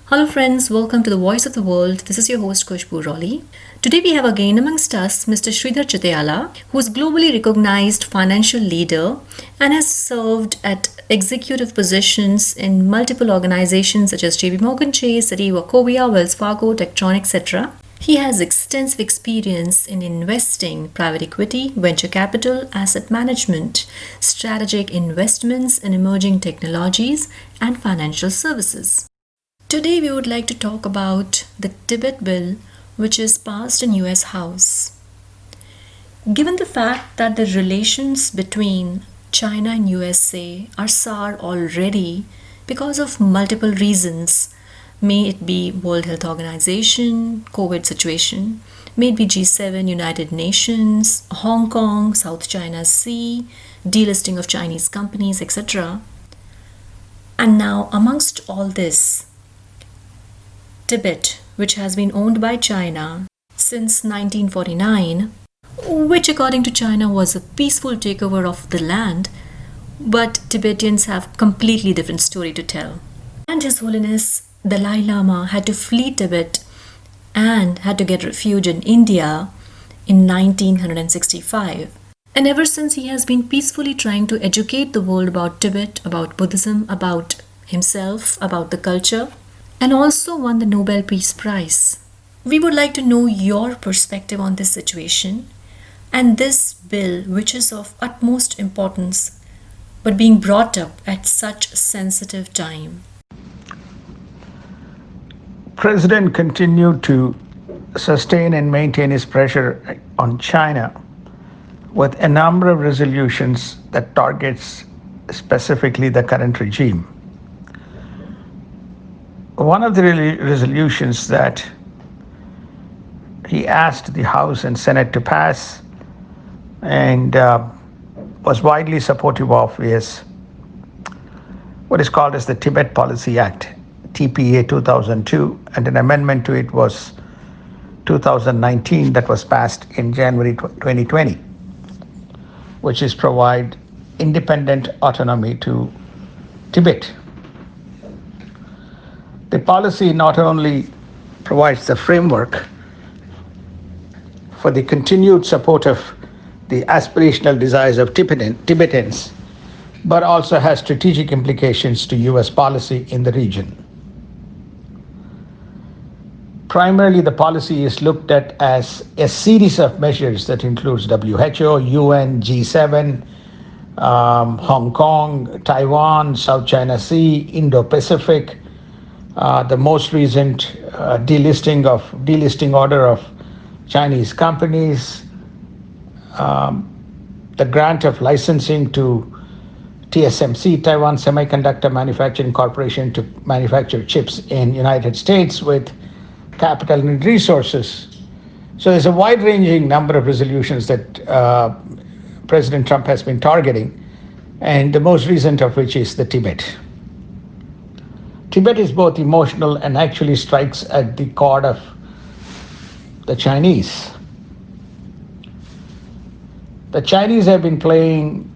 Hello, friends. Welcome to the Voice of the World. This is your host, Kushbu Raleigh. Today, we have again amongst us Mr. Sridhar Chityala, who is globally recognized financial leader and has served at executive positions in multiple organizations such as JP Morgan Chase, Citi, Wachovia, Wells Fargo, Tektron, etc. He has extensive experience in investing, private equity, venture capital, asset management, strategic investments in emerging technologies, and financial services. Today we would like to talk about the Tibet bill which is passed in US House. Given the fact that the relations between China and USA are sour already because of multiple reasons, may it be World Health Organization, COVID situation, may it be G7, United Nations, Hong Kong, South China Sea, delisting of Chinese companies, etc. And now amongst all this, Tibet, which has been owned by China since 1949, which according to China was a peaceful takeover of the land, but Tibetans have completely different story to tell. And His Holiness Dalai Lama had to flee Tibet and had to get refuge in India in 1965. And ever since he has been peacefully trying to educate the world about Tibet, about Buddhism, about himself, about the culture, and also won the Nobel Peace Prize. We would like to know your perspective on this situation and this bill, which is of utmost importance, but being brought up at such a sensitive time. President continued to sustain and maintain his pressure on China with a number of resolutions that targets specifically the current regime. One of the resolutions that he asked the House and Senate to pass and was widely supportive of is what is called as the Tibet Policy Act, TPA 2002, and an amendment to it was 2019 that was passed in January 2020, which is provide independent autonomy to Tibet. The policy not only provides the framework for the continued support of the aspirational desires of Tibetans, but also has strategic implications to US policy in the region. Primarily, the policy is looked at as a series of measures that includes WHO, UN, G7, Hong Kong, Taiwan, South China Sea, Indo-Pacific, the most recent delisting order of Chinese companies, the grant of licensing to TSMC, Taiwan Semiconductor Manufacturing Corporation, to manufacture chips in United States with capital and resources. So there's a wide-ranging number of resolutions that President Trump has been targeting, and the most recent of which is the Tibet. Tibet is both emotional and actually strikes at the chord of the Chinese. The Chinese have been playing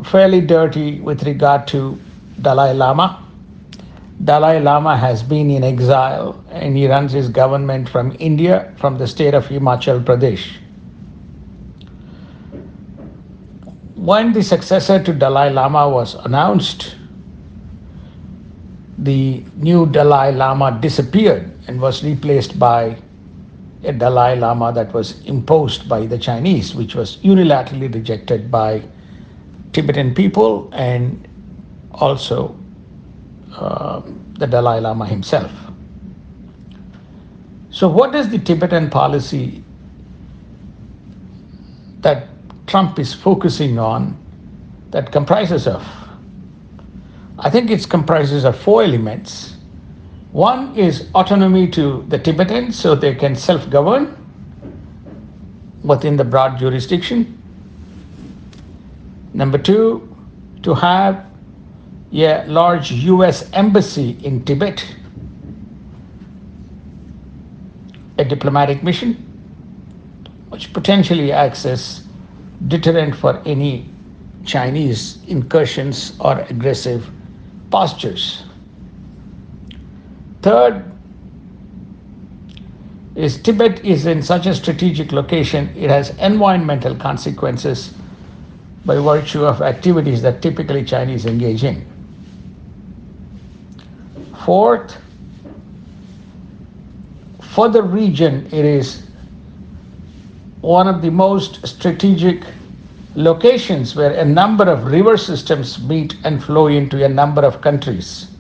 fairly dirty with regard to Dalai Lama. Dalai Lama has been in exile and he runs his government from India, from the state of Himachal Pradesh. When the successor to Dalai Lama was announced, the new Dalai Lama disappeared and was replaced by a Dalai Lama that was imposed by the Chinese, which was unilaterally rejected by Tibetan people and also the Dalai Lama himself. So what is the Tibetan policy that Trump is focusing on that comprises of? I think it comprises of four elements. One is autonomy to the Tibetans so they can self-govern within the broad jurisdiction. Number two, to have a large US embassy in Tibet, a diplomatic mission, which potentially acts as deterrent for any Chinese incursions or aggressive postures. third is Tibet is in such a strategic location, it has environmental consequences by virtue of activities that typically Chinese engage in. Fourth, for the region, it is one of the most strategic locations where a number of river systems meet and flow into a number of countries.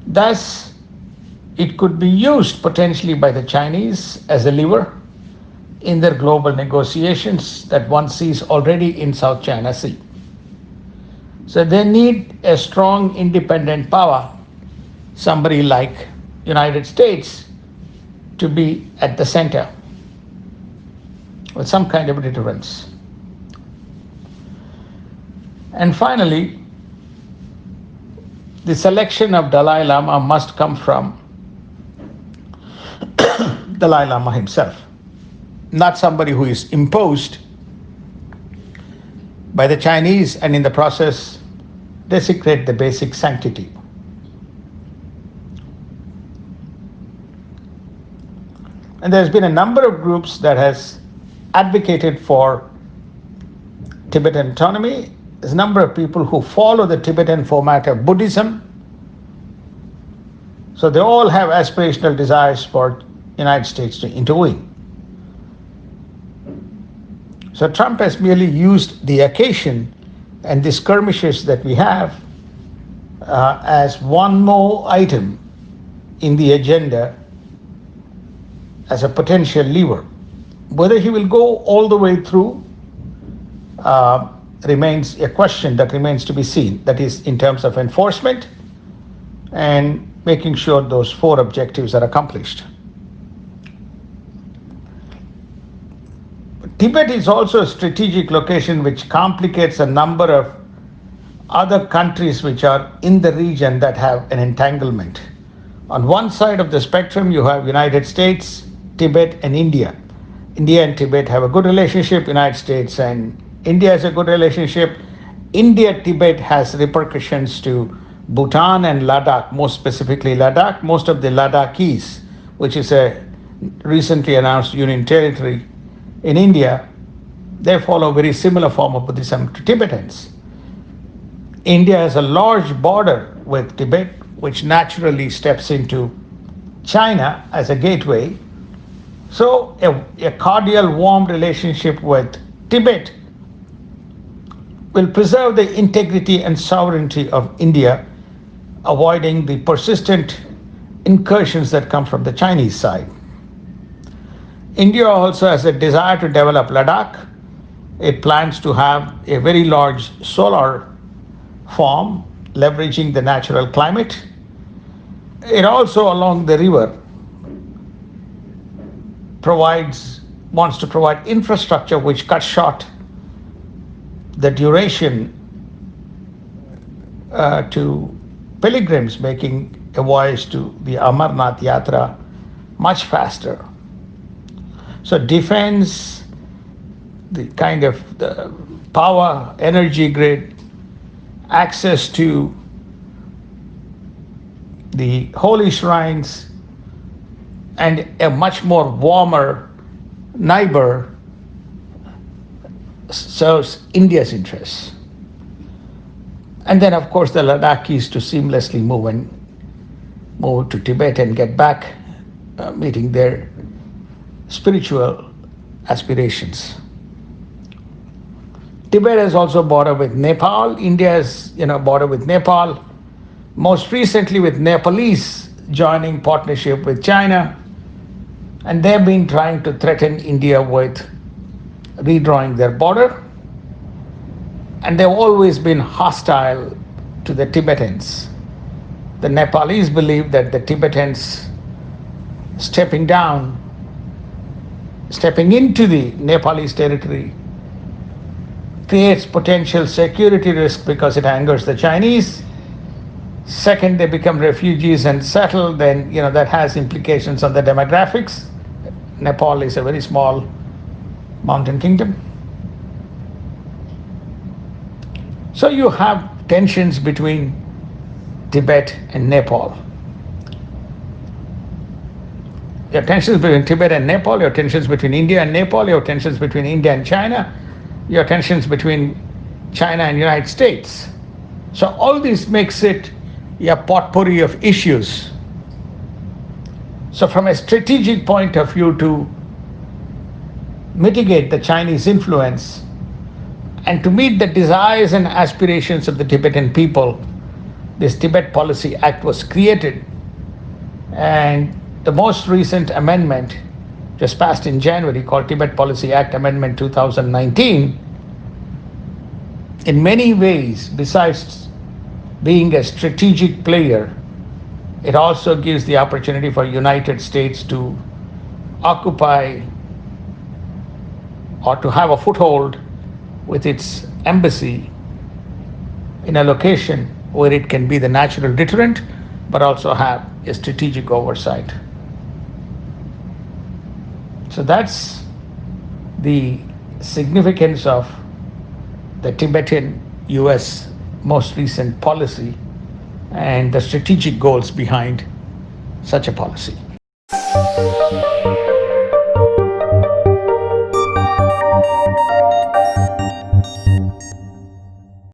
Thus, it could be used potentially by the Chinese as a lever in their global negotiations that one sees already in South China Sea. So they need a strong independent power, somebody like United States, to be at the center with some kind of deterrence. And finally, the selection of Dalai Lama must come from Dalai Lama himself, not somebody who is imposed by the Chinese and in the process desecrate the basic sanctity. And there's been a number of groups that has advocated for Tibetan autonomy. There's a number of people who follow the Tibetan format of Buddhism. So they all have aspirational desires for United States to intervene. So Trump has merely used the occasion and the skirmishes that we have as one more item in the agenda as a potential lever. Whether he will go all the way through remains a question that remains to be seen. That is, in terms of enforcement and making sure those four objectives are accomplished. Tibet is also a strategic location which complicates a number of other countries which are in the region that have an entanglement. On one side of the spectrum, you have United States, Tibet, and India. India and Tibet have a good relationship. United States and India has a good relationship. India-Tibet has repercussions to Bhutan and Ladakh, most specifically Ladakh. Most of the Ladakhis, which is a recently announced union territory in India, they follow a very similar form of Buddhism to Tibetans. India has a large border with Tibet, which naturally steps into China as a gateway. So a cordial, warm relationship with Tibet will preserve the integrity and sovereignty of India, avoiding the persistent incursions that come from the Chinese side. India also has a desire to develop Ladakh. It plans to have a very large solar farm, leveraging the natural climate. It also, along the river, wants to provide infrastructure which cuts short the duration to pilgrims making a voyage to the Amarnath Yatra much faster. So defense, the kind of the power, energy grid, access to the holy shrines, and a much more warmer neighbor serves India's interests. And then, of course, the Ladakhis to seamlessly move to Tibet and get back, meeting their spiritual aspirations. Tibet has also border with Nepal. India has, border with Nepal. Most recently with Nepalese joining partnership with China. And they've been trying to threaten India with redrawing their border. And they've always been hostile to the Tibetans. The Nepalese believe that the Tibetans stepping into the Nepalese territory creates potential security risk because it angers the Chinese. Second, they become refugees and settle, then that has implications on the demographics. Nepal is a very small mountain kingdom. So you have tensions between Tibet and Nepal. You have tensions between Tibet and Nepal, you have tensions between India and Nepal, you have tensions between India and China, you have tensions between China and United States. So all this makes it a potpourri of issues. So from a strategic point of view, to mitigate the Chinese influence and to meet the desires and aspirations of the Tibetan people, this Tibet Policy Act was created. And the most recent amendment, just passed in January, called Tibet Policy Act Amendment 2019, in many ways, besides being a strategic player, it also gives the opportunity for United States to occupy or to have a foothold with its embassy in a location where it can be the natural deterrent, but also have a strategic oversight. So that's the significance of the Tibetan US most recent policy and the strategic goals behind such a policy.